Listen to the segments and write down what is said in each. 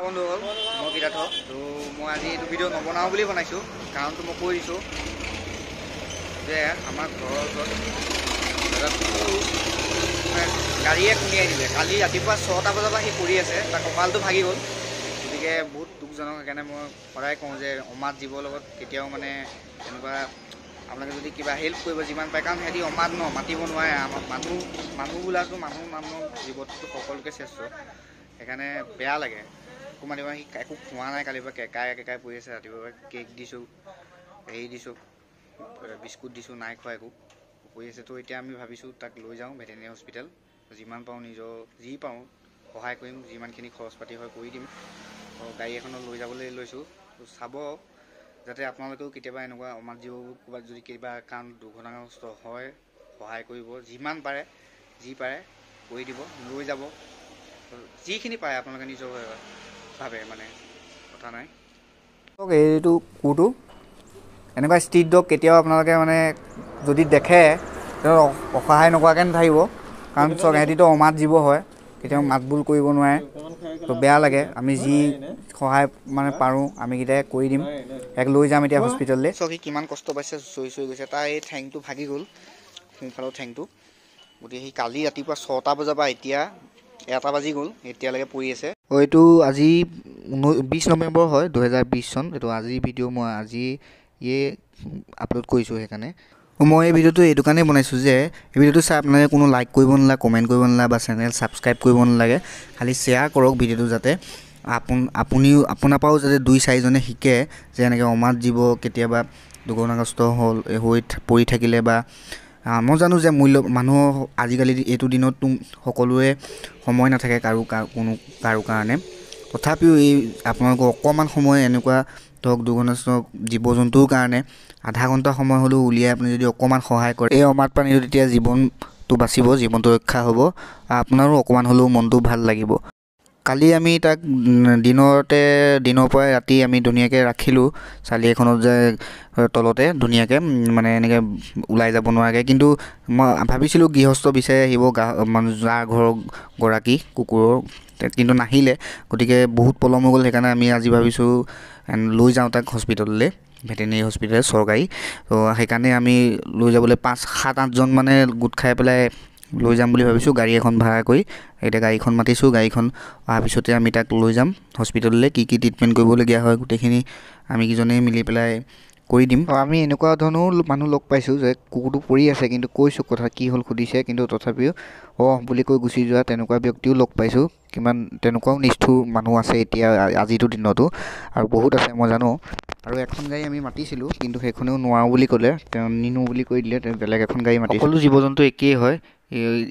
বন্ধুসকল মই বিৰাট তো মই আজি এইটো ভিডিঅ' নবনাওঁ বুলি বনাইছোঁ কাৰণটো মই কৈ দিছোঁ যে আমাৰ ঘৰৰ ওচৰত গাড়ীয়ে খুন্দিয়াই দিলে কালি ৰাতিপুৱা 6টা বজাৰ পৰা সি পৰি আছে তাৰ কঁকালটো ভাগি গ'ল গতিকে বহুত দুখজনক সেইকাৰণে মই সদায় কওঁ যে অমাত জীৱৰ লগত কেতিয়াও মানে এনেকুৱা আপোনালোকে যদি কিবা হেল্প কৰিব যিমান পায় কাৰণ সিহঁতি অমাত ন মাতিব নোৱাৰে আমাৰ মানুহবিলাকতো মানুহৰ জীৱনটো সকলোকে শ্ৰেষ্ঠ সেইকাৰণে বেয়া লাগে অকণমান সি একো খোৱা নাই কালিৰ পৰা কেকাই পৰি আছে ৰাতিপুৱা কেক দিছোঁ হেৰি দিছোঁ বিস্কুট দিছোঁ নাই খোৱা একো পৰি আছে তো এতিয়া আমি ভাবিছোঁ তাক লৈ যাওঁ ভেটেনেৰী হস্পিটেল যিমান পাৰোঁ নিজৰ যি পাৰোঁ সহায় কৰিম যিমানখিনি খৰচ পাতি হয় কৰি দিম গাড়ী এখনত লৈ যাবলৈ লৈছোঁ তো চাব যাতে আপোনালোকেও কেতিয়াবা এনেকুৱা অমাত জীৱবোৰ ক'ৰবাত যদি কিবা কাৰণ দুৰ্ঘটনাগ্ৰস্ত হয় সহায় কৰিব যিমান পাৰে যি পাৰে কৰি দিব লৈ যাব যিখিনি পাৰে আপোনালোকে নিজৰ ভাবে মানে কথা নাই এইটো কুকুৰটো এনেকুৱা ষ্ট্ৰীট ডগ কেতিয়াও আপোনালোকে মানে যদি দেখে তেওঁ অসহায় নকৰাকৈ নাথাকিব কাৰণ চক সিহঁতিতো অমাত জীৱ হয় কেতিয়াও মাত বোল কৰিব নোৱাৰে তো বেয়া লাগে আমি যি সহায় মানে পাৰোঁ আমিকেইটাই কৰি দিম এক লৈ যাম এতিয়া হস্পিটেললৈ চক সি কিমান কষ্ট পাইছে চৰি গৈছে তাৰ এই ঠেংটো ভাগি গ'ল সোঁফালৰ ঠেংটো গতিকে সি কালি ৰাতিপুৱা 6টা বজাৰ পৰা এতিয়া 1টা বাজি গ'ল এতিয়ালৈকে পৰি আছে এইটো আজি 20 নৱেম্বৰ হয় 2020 চন এইটো আজি ভিডিঅ' মই আজি আপলোড কৰিছোঁ সেইকাৰণে মই এই ভিডিঅ'টো এইটো কাৰণেই বনাইছোঁ যে এই ভিডিঅ'টো চাই আপোনালোকে কোনো লাইক কৰিব নালাগে কমেণ্ট কৰিব নালাগে বা চেনেল ছাবস্ক্ৰাইব কৰিব নালাগে খালি শ্বেয়াৰ কৰক ভিডিঅ'টো যাতে আপোনাৰ পৰাও যাতে 2-4জনে শিকে যে এনেকৈ অমাত জীৱ কেতিয়াবা দুৰ্ঘটনাগ্ৰস্ত হৈ পৰি থাকিলে বা মই জানো যে মানুহৰ আজিকালি এইটো দিনততো সকলোৰে সময় নাথাকে কাৰো কাৰণে তথাপিও এই আপোনালোকৰ অকণমান সময় এনেকুৱা ধৰক দুৰ্ঘটনাগ্ৰস্ত জীৱ জন্তুৰ কাৰণে আধা ঘণ্টা সময় হ'লেও উলিয়াই আপুনি যদি অকণমান সহায় কৰে এই অমাত প্ৰাণীটো তেতিয়া জীৱনটো বাচিব জীৱনটো ৰক্ষা হ'ব আপোনাৰো অকণমান হ'লেও মনটো ভাল লাগিব কালি আমি তাক দিনৰ পৰাই ৰাতি আমি ধুনীয়াকৈ ৰাখিলোঁ চালি এখনত যে তলতে ধুনীয়াকৈ মানে এনেকৈ ওলাই যাব নোৱাৰাকৈ কিন্তু মই ভাবিছিলোঁ গৃহস্থ বিচাৰি আহিব মানে যাৰ ঘৰৰ গৰাকী কুকুৰৰ কিন্তু নাহিলে গতিকে বহুত পলম হৈ গ'ল সেইকাৰণে আমি আজি ভাবিছোঁ লৈ যাওঁ তাক হস্পিটেললৈ ভেটেনেৰী হস্পিটেল চৰকাৰী তো সেইকাৰণে আমি লৈ যাবলৈ 5-7-8জন মানে গোট খাই পেলাই লৈ যাম বুলি ভাবিছোঁ গাড়ী এখন ভাড়া কৰি এতিয়া গাড়ীখন মাতিছোঁ গাড়ীখন অহাৰ পিছতে আমি তাক লৈ যাম হস্পিটেললৈ কি ট্ৰিটমেণ্ট কৰিবলগীয়া হয় গোটেইখিনি আমি কেইজনেই মিলি পেলাই কৰি দিম আমি এনেকুৱা ধৰণৰো মানুহ লগ পাইছোঁ যে কুকুৰটো পৰি আছে কিন্তু কৈছোঁ কথা কি হ'ল সুধিছে কিন্তু তথাপিও বুলি কৈ গুচি যোৱা তেনেকুৱা ব্যক্তিও লগ পাইছোঁ কিমান তেনেকুৱাও নিষ্ঠুৰ মানুহ আছে এতিয়া আজিৰ দিনতো আৰু বহুত আছে মই জানো আৰু এখন গাড়ী আমি মাতিছিলোঁ কিন্তু সেইখনেও নোৱাৰোঁ বুলি ক'লে তেওঁ নিনো বুলি কৈ দিলে তেওঁ বেলেগ এখন গাড়ী মাতি সকলো জীৱ জন্তু একেই হয়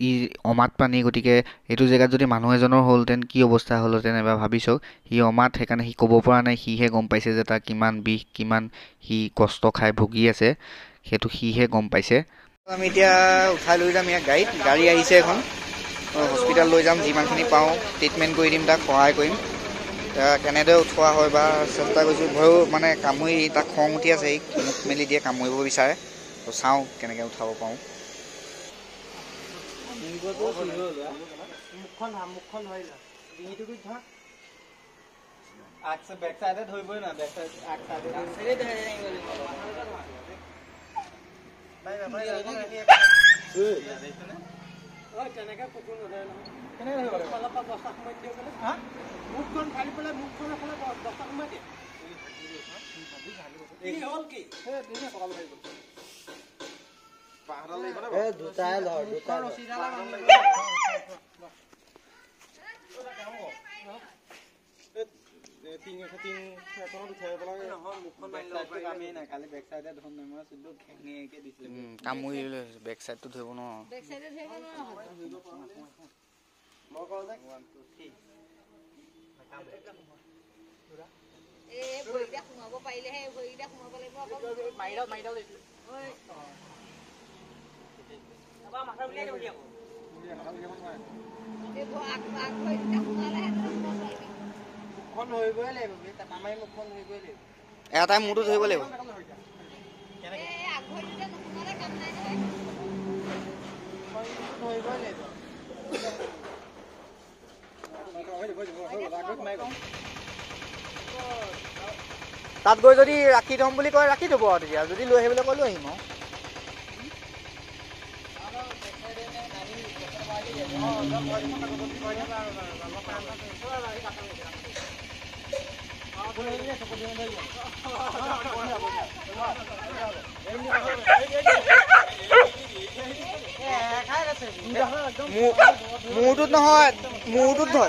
ই অমাত প্ৰাণী গতিকে এইটো জেগাত যদি মানুহ এজনৰ হ'লহেঁতেন কি অৱস্থা হ'লহেঁতেন এবাৰ ভাবি চাওক সি অমাত সেইকাৰণে সি ক'ব পৰা নাই সিহে গম পাইছে যে তাৰ কিমান বিষ কিমান সি কষ্ট খাই ভুগি আছে সেইটো সিহে গম পাইছে আমি এতিয়া উঠাই লৈ যাম ইয়াক গাড়ী আহিছে এখন হস্পিটেল লৈ যাম যিমানখিনি পাওঁ ট্ৰিটমেণ্ট কৰি দিম তাক সহায় কৰিম কেনেদৰে উঠোৱা হয় বা চেষ্টা কৰিছোঁ ভয়ো মানে কামুৰি তাক খং উঠি আছে সি মুখ মেলি দিয়ে কামুৰিব বিচাৰে তো চাওঁ কেনেকৈ উঠাব পাৰোঁ কামুৰি বেক চাইডটো ধৰিব ন এটাই মূৰটো ধৰিব লাগিব ধৰিবই লাগিব তাত গৈ যদি ৰাখি থ'ম বুলি কয় ৰাখি থ'ব আৰু তেতিয়া যদি লৈ আহিবলৈ কয় লৈ আহিম আৰু মূৰটোত নহয় মূৰটোত ধৰে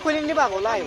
খুলি নিবা আকৌ ওলাই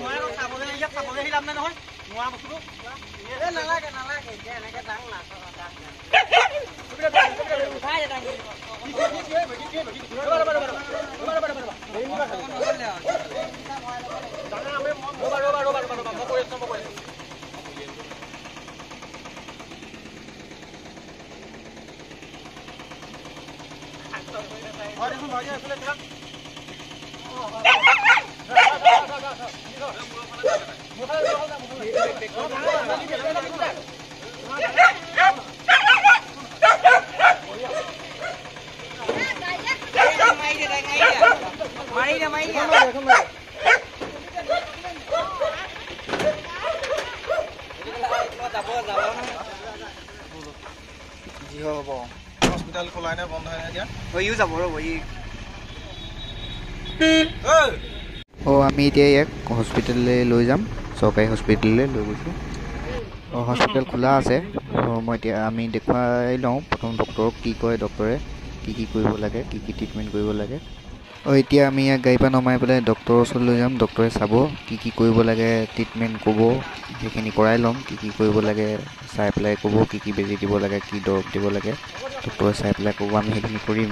হস্পিটেল খোলাই নে বন্ধ হয় এতিয়া হৈও যাব ৰ'ব আমি এতিয়া ইয়াক হস্পিটেললৈ লৈ যাম চৰকাৰী হস্পিটেললৈ লৈ গৈছোঁ হস্পিটেল খোলা আছে মই এতিয়া আমি দেখুৱাই লওঁ প্ৰথম ডক্টৰক কি কয় ডক্টৰে কি কৰিব লাগে কি ট্ৰিটমেণ্ট কৰিব লাগে এতিয়া আমি ইয়াক গাড়ীৰ পৰা নমাই পেলাই ডক্টৰৰ ওচৰলৈ লৈ যাম ডক্টৰে চাব কি কৰিব লাগে ট্ৰিটমেণ্ট ক'ব সেইখিনি কৰাই ল'ম কি কৰিব লাগে চাই পেলাই ক'ব কি বেজি দিব লাগে কি দৰৱ দিব লাগে ডক্টৰে চাই পেলাই ক'ব আমি সেইখিনি কৰিম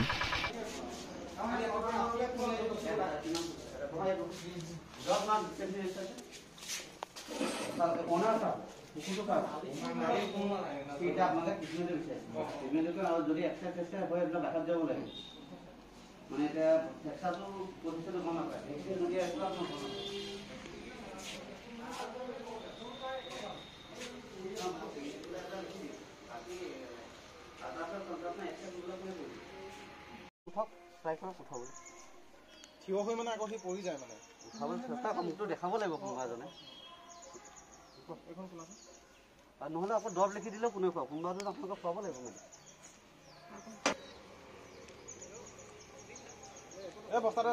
যদি এক্সাৰচাইজ হয় এইবিলাক বাহিৰত যাব লাগে মানে এতিয়া ফ্ৰেকচাৰটো পজিশ্যন গম নাপায় সেইখিনি যদি থিয় হৈ মানে আকৌ সি পৰি যায় মানে উঠাবলৈ চেষ্টা মোকতো দেখাব লাগিব কোনোবাজনে নহ'লে আকৌ দৰৱ লিখি দিলেও কোনে খুৱাব কোনোবাজনে আপোনালোকক খুৱাব লাগিব মানে বস্তাটা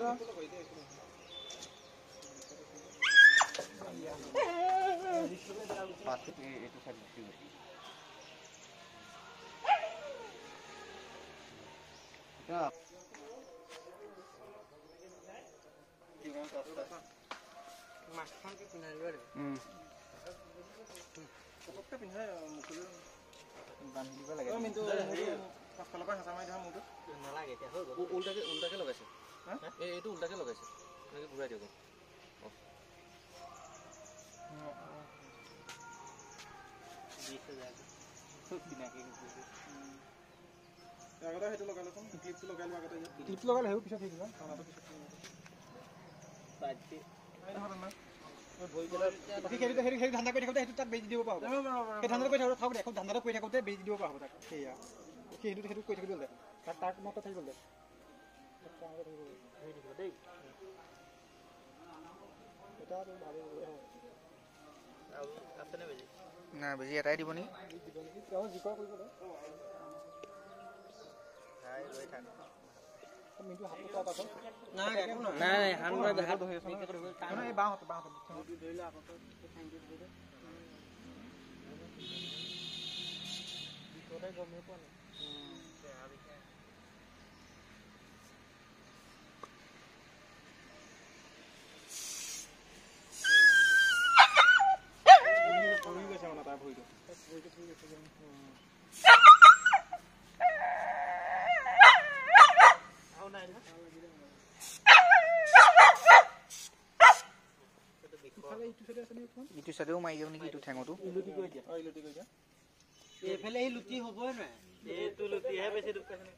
উল্টাকে লগাইছে এইটো উল্টাকে লগাইছে ঘূৰাই দিয়ক আগতে সেইটো লগাই লচোন ক্লিপটো লগাই লোৱা আগতে ক্লিপটো লগালে হেও পিছত থাকিব সেই ধান্দা কৰি থাকোঁতে সেইটো তাক বেজি দিব পাৰিব সেই ধান্দা কৰি থাকোঁতে থাকক ধান্দাটো কৰি থাকোঁতে বেজি দিব পাৰিব তাক সেয়া সেইটো কৰি থাকিব দে তাক মাত্ৰ থাকিব দে দেই না বেজি এটাই দিব নি ইটো চাইডেও মাৰি দিওঁ নেকি ইটো ঠেঙতো ইলুটি কৰি দিয়া এইফালে এই লুটি হ'বই নোৱাৰে এইটো লুটিহে বেছি দুখ পাইছে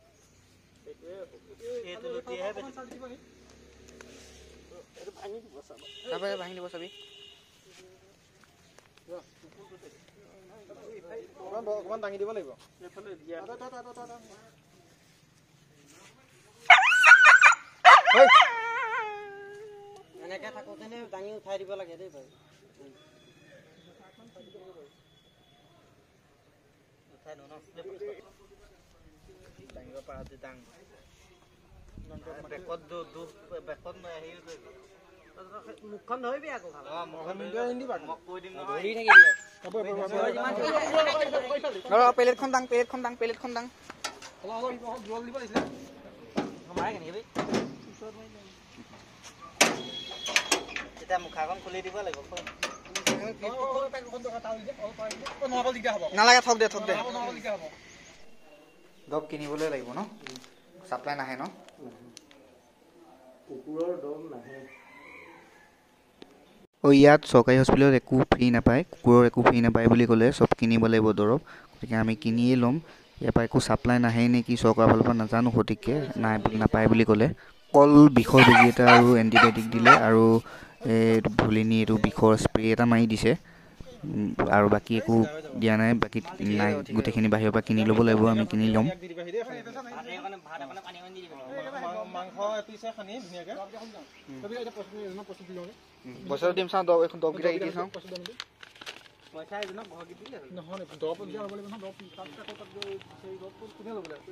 এইটো লুটিহে বেছি এইটো ভাঙি দিব চাবা তাৰপৰা ভাঙি দিব চাবি অকমান দাঙি দিব লাগিব এইফালে দিয়া এনেকে থাকোঁতে দাঙি উঠাই দিব লাগে দেই বাৰু উঠাই দিওঁ ন দাঙিব পৰা দাং বেকত বেকত মুখখন ধৰিবি আকৌ ভাল মই কৈ দিম ধৰি থাকিবি প্লেটখন দাং তেতিয়া মুখাখন খুলি দিব লাগিব নালাগে থক দে দৰৱ কিনিবলৈ লাগিব ন চাপ্লাই নাহে ন কুকুৰৰ দম নাহে ইয়াত চৰকাৰী হস্পিটেলত একো ফ্ৰী নাপায় কুকুৰৰ একো ফ্ৰী নাপায় বুলি ক'লে চব কিনিব লাগিব দৰৱ গতিকে আমি কিনিয়ে ল'ম ইয়াৰ পৰা একো চাপ্লাই নাহে নে কি চৰকাৰৰ ফালৰ পৰা নাজানো সঠিককৈ নাপায় বুলি ক'লে অকল বিষৰ বেজি এটা আৰু এণ্টিবায়'টিক দিলে আৰু এইটো ভুলিনি এইটো বিষৰ স্প্ৰে এটা মাৰি দিছে আৰু বাকী একো দিয়া নাই বাকী নাই গোটেইখিনি বাহিৰৰ পৰা কিনি ল'ব লাগিব আমি কিনি ল'ম পইচাটো দিম চাওঁ এখন দৰৱকেইটা দি চাওঁ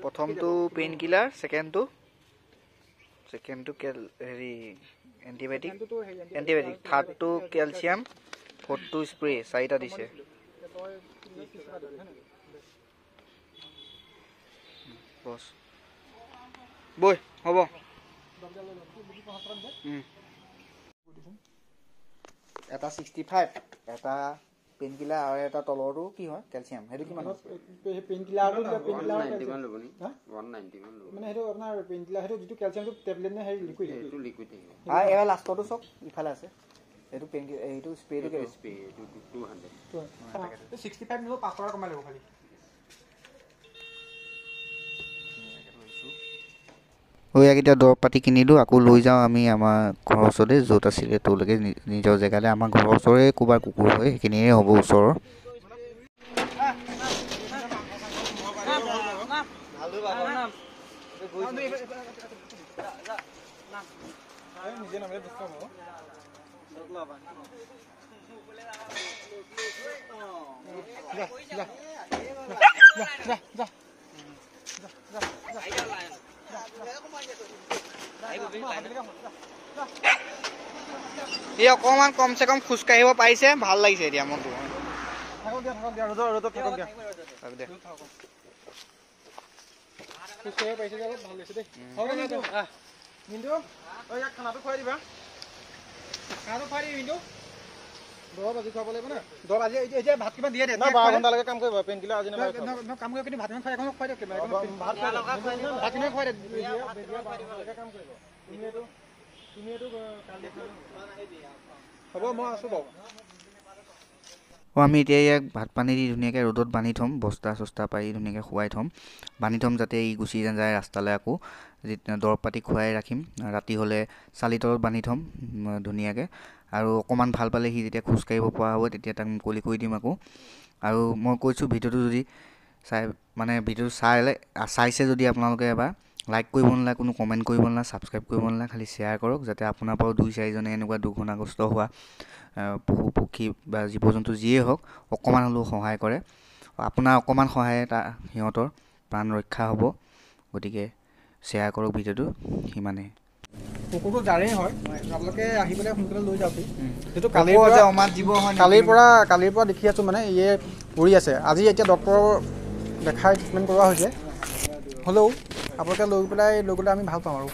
প্ৰথমটো পেইন কিলাৰ ছেকেণ্ডটো হেৰি এণ্টিবায়'টিক থাৰ্ডটো কেলছিয়াম ফ'ৰ্থটো স্প্ৰে 4টা দিছে বছ বৈ হ'ব এটা 65 এটা পেইন কিলাৰ আৰু এটা তলৰটো কি হয় কেলছিয়াম সেইটো কিমান পেইন কিলাৰটো মানে সেইটো আপোনাৰ পেইন কিলাৰ সেইটো যিটো কেলছিয়ামটো টেবলেট নে হেৰি লিকুইড এবাৰ লাষ্টৰটো চব ইফালে আছে এইটো পেইন এইটো স্প্ৰেটো এইটো 65 নিব 5 টকা কমাই ল'ব খালি এতিয়া দৰৱ পাতি কিনিলোঁ আকৌ লৈ যাওঁ আমি আমাৰ ঘৰৰ ওচৰতে য'ত আছিলে তোলৈকে নিজৰ জেগালৈ আমাৰ ঘৰৰ ওচৰৰে ক'ৰবাৰ কুকুৰ হয় সেইখিনিয়ে হ'ব ওচৰৰ অকণমান কমচে কম খোজকাঢ়িব পাৰিছে ভাল লাগিছে এতিয়া মনটো খানাটো খুৱাই দিবা দৰৱ আজি খুৱাব লাগিব না দৰৱ আজি এতিয়া ভাত কিমান দিয়ে দে 12 ঘণ্টালৈকে কাম কৰিব পেইন কিলাৰ আজি কাম কৰিব কিন্তু ভাত খুৱাই এখন খুৱাই দিয়ক ভাত কিনে খুৱাই দে কাম কৰিব তুমি এইটো হ'ব মই আছোঁ বাৰু আমি এতিয়া ইয়াক ভাত পানী দি ধুনীয়াকৈ ৰ'দত বান্ধি থ'ম বস্তা চস্তা পাৰি ধুনীয়াকৈ শুৱাই থ'ম বান্ধি থ'ম যাতে ই গুচি নাযায় ৰাস্তালৈ আকৌ দৰৱ পাতি খুৱাই ৰাখিম ৰাতি হ'লে চালিৰ তলত বান্ধি থ'ম ধুনীয়াকৈ আৰু অকণমান ভাল পালে সি যেতিয়া খোজকাঢ়িব পৰা হ'ব তেতিয়া তাক মুকলি কৰি দিম আকৌ আৰু মই কৈছোঁ ভিডিঅ'টো যদি ভিডিঅ'টো চাইছে যদি আপোনালোকে এবাৰ লাইক কৰিব নালাগে কোনো কমেণ্ট কৰিব নালাগে ছাবস্ক্ৰাইব কৰিব নালাগে খালি শ্বেয়াৰ কৰক যাতে আপোনাৰ পৰাও 2-4জনে এনেকুৱা দুৰ্ঘটনাগ্ৰস্ত হোৱা পশু পক্ষী বা জীৱ জন্তু যিয়েই হওক অকণমান হ'লেও সহায় কৰে আপোনাৰ অকণমান সহায়ে সিহঁতৰ প্ৰাণ ৰক্ষা হ'ব গতিকে শ্বেয়াৰ কৰক ভিডিঅ'টো সিমানে কুকুৰটো যাৰেই হয় আপোনালোকে আহি পেলাই সোনকালে লৈ যাওক সেইটো কালিৰ পৰা দেখি আছোঁ মানে ইয়ে পৰি আছে আজি এতিয়া ডক্টৰৰ দেখাই ট্ৰিটমেণ্ট কৰোৱা হৈছে হ'লেও আপোনালোকে লৈ গ'লে আমি ভাল পাওঁ আৰু